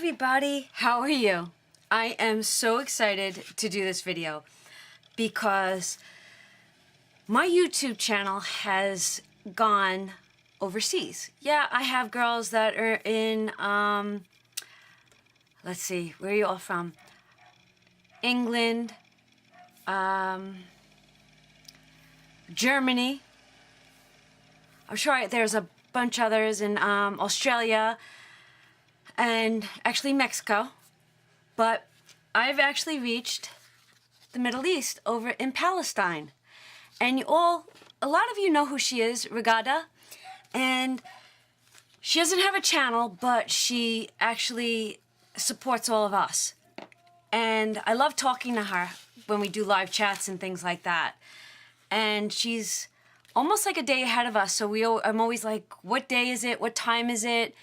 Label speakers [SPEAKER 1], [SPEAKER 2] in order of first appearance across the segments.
[SPEAKER 1] everybody, how are you? I am so excited to do this video because my YouTube channel has gone overseas. Yeah, I have girls that are in, let's see, where are you all from? England, Germany. I'm sure there's a bunch others in Australia and actually Mexico. But I've actually reached the Middle East over in Palestine. And a lot of you know who she is, Regada. And she doesn't have a channel, but she actually supports all of us. And I love talking to her when we do live chats and things like that. And she's almost like a day ahead of us. So I'm always like, what day is it? What time is it?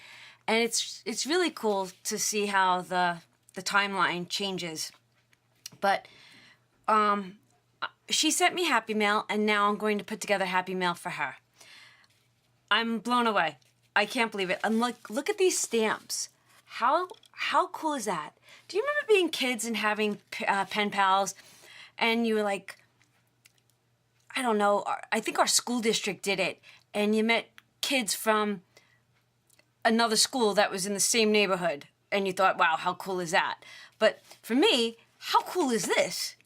[SPEAKER 1] And it's really cool to see how the timeline changes. But she sent me Happy Mail, and now I'm going to put together Happy Mail for her. I'm blown away. I can't believe it. I'm like, look at these stamps. How cool is that? Do you remember being kids and having pen pals, and you were like, I don't know, I think our school district did it, and you met kids from another school that was in the same neighborhood, and you thought, wow, how cool is that? But for me, how cool is this?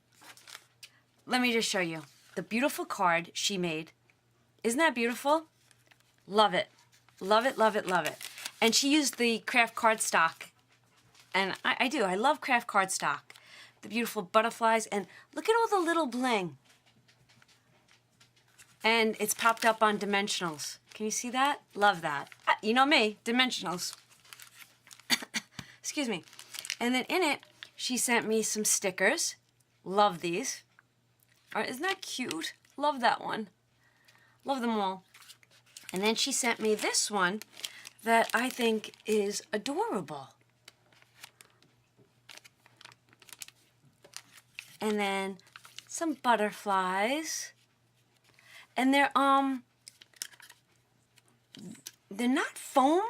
[SPEAKER 1] Let me just show you the beautiful card she made. Isn't that beautiful? Love it. Love it, love it, love it. And she used the craft cardstock. And I do. I love craft cardstock. The beautiful butterflies. And look at all the little bling. And it's popped up on dimensionals. Can you see that? Love that. You know me, dimensionals. Excuse me. And then in it, she sent me some stickers. Love these. Isn't that cute? Love that one. Love them all. And then she sent me this one that I think is adorable. And then some butterflies. And they're not foam,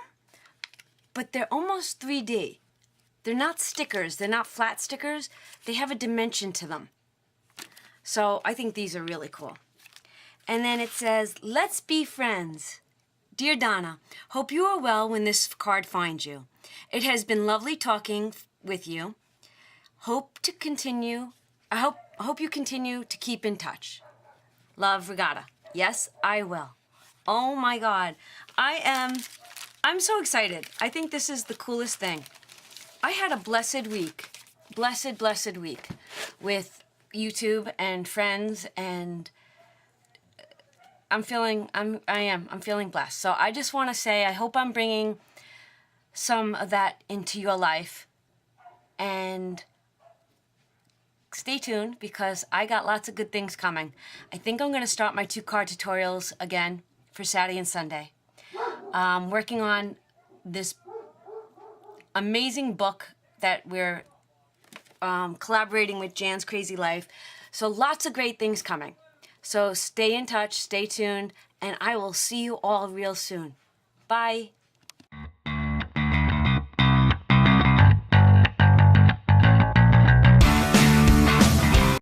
[SPEAKER 1] but they're almost 3D. They're not stickers. They're not flat stickers. They have a dimension to them. So I think these are really cool. And then it says, let's be friends. Dear Donna, hope you are well when this card finds you. It has been lovely talking with you. I hope you continue to keep in touch. Love, Regada. Yes, I will. Oh my God. I'm so excited. I think this is the coolest thing. I had a blessed week. Blessed week with YouTube and friends, and I'm feeling blessed. So I just want to say I hope I'm bringing some of that into your life, and stay tuned because I got lots of good things coming. I think I'm going to start my 2-card tutorials again for Saturday and Sunday. Working on this amazing book that we're collaborating with Jan's Crazy Life. So lots of great things coming. So stay in touch, stay tuned, and I will see you all real soon. Bye.